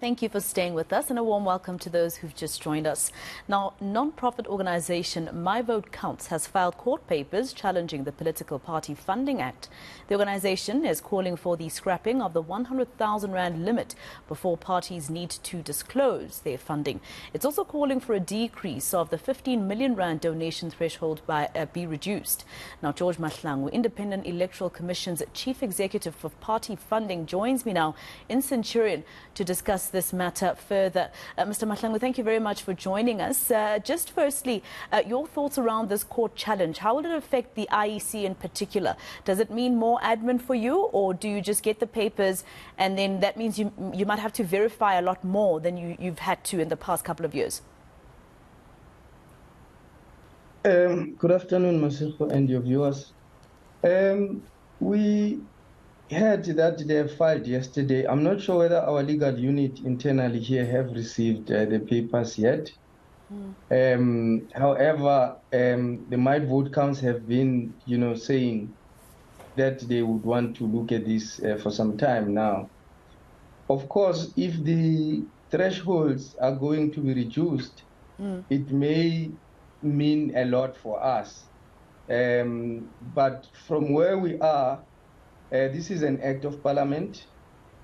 Thank you for staying with us, and a warm welcome to those who've just joined us. Now, non-profit organization My Vote Counts has filed court papers challenging the Political Party Funding Act. The organization is calling for the scrapping of the 100,000 rand limit before parties need to disclose their funding. It's also calling for a decrease of the 15 million rand donation threshold be reduced. Now, George Mahlangu, Independent Electoral Commission's Chief Executive for Party Funding, joins me now in Centurion to discuss this matter further. Mr. Mahlangu, thank you very much for joining us. Just firstly, your thoughts around this court challenge. How will it affect the IEC in particular? Does it mean more admin for you, or do you just get the papers and then that means you might have to verify a lot more than you've had to in the past couple of years? Good afternoon, Masiko, and your viewers. We heard that they filed yesterday. I'm not sure whether our legal unit internally here have received the papers yet. However, the My Vote Counts have been, saying that they would want to look at this for some time now. Of course, if the thresholds are going to be reduced, it may mean a lot for us. But from where we are, this is an act of parliament.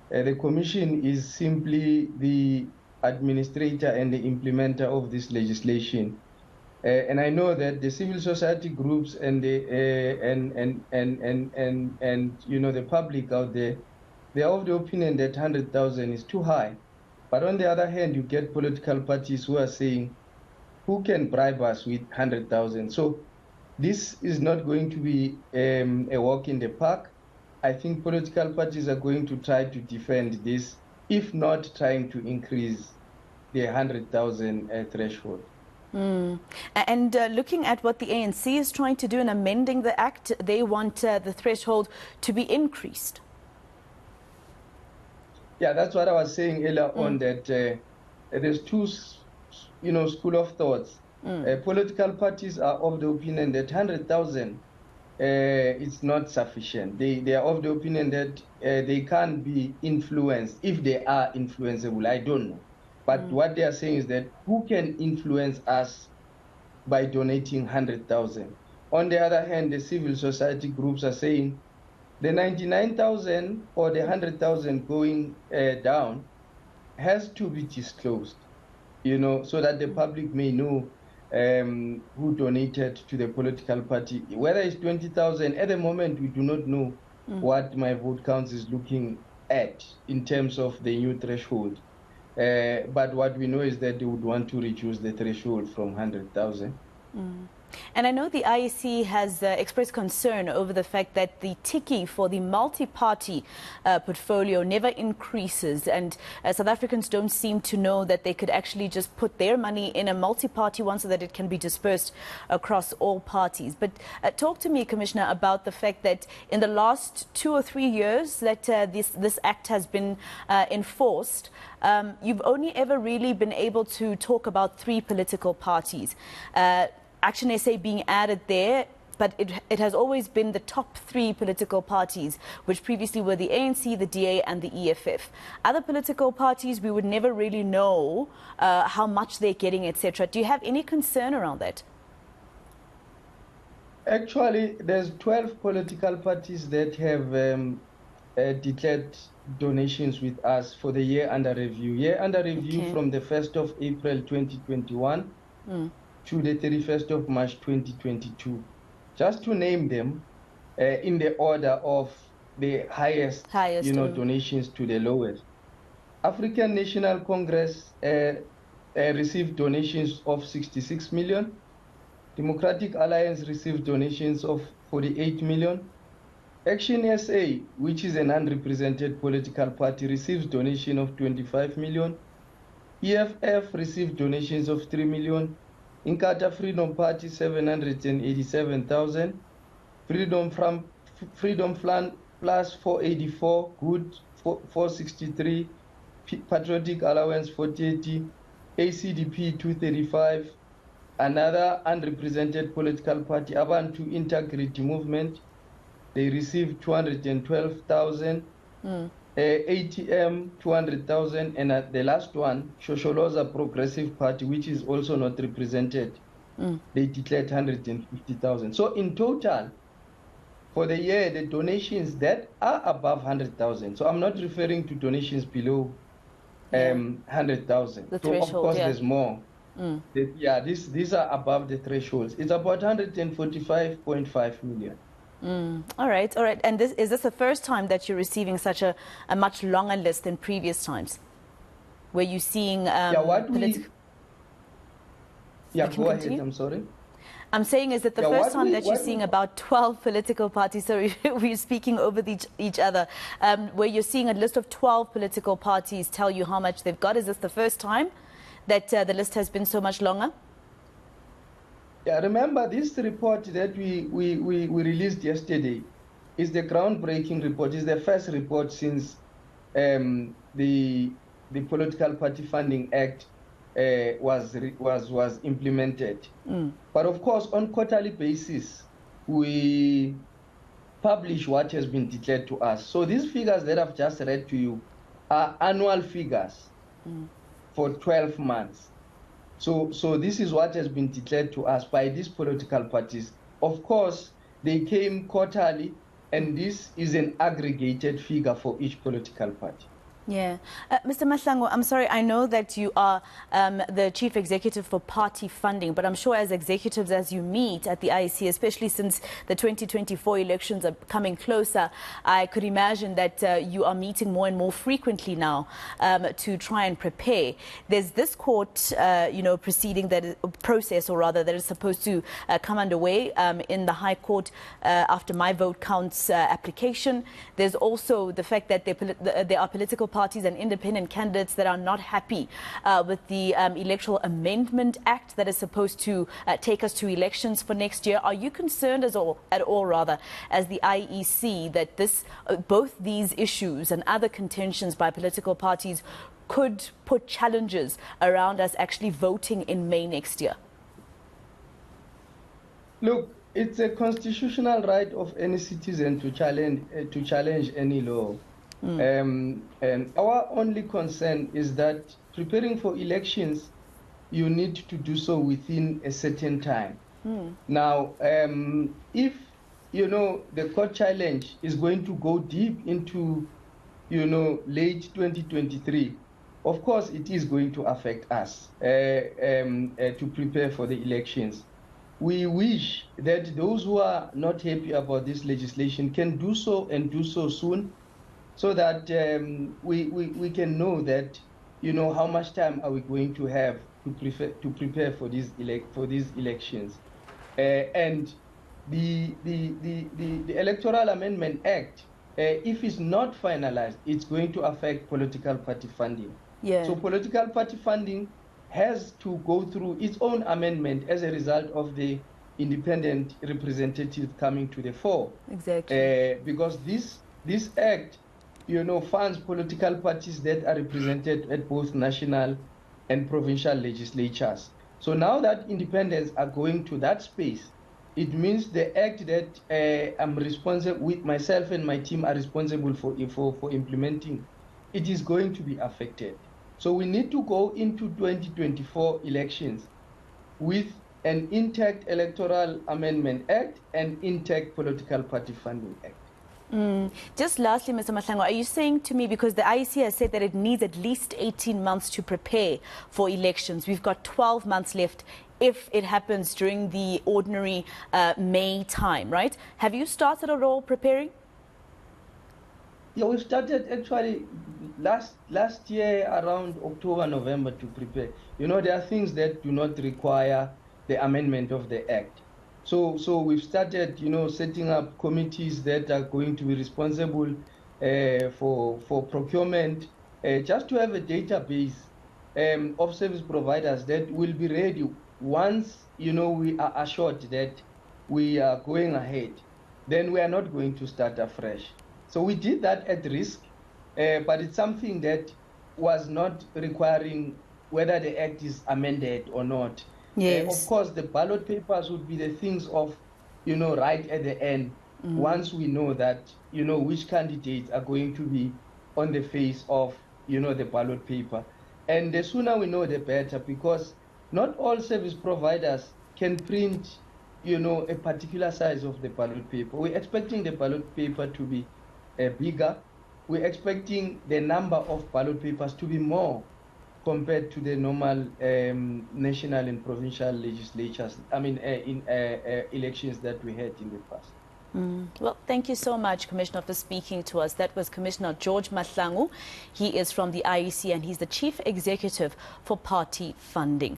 The commission is simply the administrator and the implementer of this legislation. And I know that the civil society groups and the the public out there, they are of the opinion that 100,000 is too high. But on the other hand, you get political parties who are saying, who can bribe us with 100,000? So this is not going to be a walk in the park. I think political parties are going to try to defend this, if not trying to increase the 100,000 threshold. And looking at what the ANC is trying to do in amending the act, they want the threshold to be increased. Yeah, that's what I was saying earlier on, that there's two, school of thoughts. Political parties are of the opinion that 100,000 it's not sufficient. They are of the opinion that they can't be influenced. If they are influenceable, I don't know. But what they are saying is that who can influence us by donating 100,000? On the other hand, the civil society groups are saying the 99,000 or the 100,000 going down has to be disclosed, so that the public may know who donated to the political party. Whether it's 20,000, at the moment we do not know what My Vote Counts is looking at in terms of the new threshold. But what we know is that they would want to reduce the threshold from 100,000. And I know the IEC has expressed concern over the fact that the tikkie for the multi-party portfolio never increases, and South Africans don't seem to know that they could actually just put their money in a multi-party one so that it can be dispersed across all parties. But talk to me, Commissioner, about the fact that in the last 2 or 3 years that this act has been enforced, you've only ever really been able to talk about 3 political parties. Action SA being added there, but it has always been the top 3 political parties, which previously were the ANC, the DA and the EFF. Other political parties, we would never really know how much they're getting, etc. Do you have any concern around that? Actually, there's 12 political parties that have declared donations with us for the year under review. Year under review from the 1st of April 2021 to the 31st of March 2022. Just to name them in the order of the highest donations to the lowest. African National Congress received donations of 66 million. Democratic Alliance received donations of 48 million. Action SA, which is an unrepresented political party, receives donation of 25 million. EFF received donations of 3 million. eNCA Freedom Party 787,000, Freedom Front Plus 484, Good 463, Patriotic Allowance 430, ACDP 235, another unrepresented political party, Abantu Integrity Movement, they received 212,000. ATM 200,000, and the last one, Shosholoza Progressive Party, which is also not represented, they declared 150,000. So in total, for the year, the donations that are above 100,000. So I'm not referring to donations below 100,000. The so threshold, of course, there's more. These are above the thresholds. It's about 145.5 million. All right. And is this the first time that you're receiving such a much longer list than previous times? Were you seeing go ahead, I'm sorry. I'm saying, is it the first time that you're seeing about 12 political parties? Sorry, we're speaking over each other. Where you're seeing a list of 12 political parties tell you how much they've got. Is this the first time that the list has been so much longer? Yeah, remember this report that we released yesterday is the groundbreaking report. It's the first report since the Political Party Funding Act was implemented. But of course, on quarterly basis, we publish what has been declared to us. So these figures that I've just read to you are annual figures for 12 months. So this is what has been declared to us by these political parties. Of course, they came quarterly, and this is an aggregated figure for each political party. Yeah. Mr. Mahlangu, I'm sorry, I know that you are the chief executive for party funding, but I'm sure as executives, as you meet at the IEC, especially since the 2024 elections are coming closer, I could imagine that you are meeting more and more frequently now to try and prepare. There's this court, proceeding process, or rather, that is supposed to come underway in the High Court after my vote counts application. There's also the fact that there are political parties and independent candidates that are not happy with the Electoral Amendment Act that is supposed to take us to elections for next year. Are you concerned at all, as the IEC, that both these issues and other contentions by political parties could put challenges around us actually voting in May next year? Look, it's a constitutional right of any citizen to challenge any law. Our only concern is that preparing for elections, you need to do so within a certain time. Now, if the court challenge is going to go deep into late 2023, of course it is going to affect us to prepare for the elections. We wish that those who are not happy about this legislation can do so, and do so soon, so that we can know that how much time are we going to have to prepare for these elections. And the Electoral Amendment Act, if it's not finalized, it's going to affect political party funding. So political party funding has to go through its own amendment as a result of the independent representative coming to the fore. Exactly. Because this act funds political parties that are represented at both national and provincial legislatures. So now that independents are going to that space, it means the act that I'm responsible with, myself and my team are responsible for implementing, it is going to be affected. So we need to go into 2024 elections with an intact Electoral Amendment Act and intact Political Party Funding Act. Just lastly, Mr. Mahlangu, are you saying to me, because the IEC has said that it needs at least 18 months to prepare for elections, we've got 12 months left if it happens during the ordinary May time, right? Have you started at all preparing? Yeah, we started actually last year around October, November to prepare. There are things that do not require the amendment of the Act. So we've started, setting up committees that are going to be responsible for procurement, just to have a database of service providers that will be ready once, we are assured that we are going ahead. Then we are not going to start afresh. So we did that at risk, but it's something that was not requiring whether the Act is amended or not. Yes. Of course, the ballot papers would be the things of, right at the end, once we know that, which candidates are going to be on the face of, the ballot paper. And the sooner we know, the better, because not all service providers can print, a particular size of the ballot paper. We're expecting the ballot paper to be bigger. We're expecting the number of ballot papers to be more compared to the normal national and provincial legislatures, elections that we had in the past. Well, thank you so much, Commissioner, for speaking to us. That was Commissioner George Mahlangu. He is from the IEC and he's the Chief Executive for Party Funding.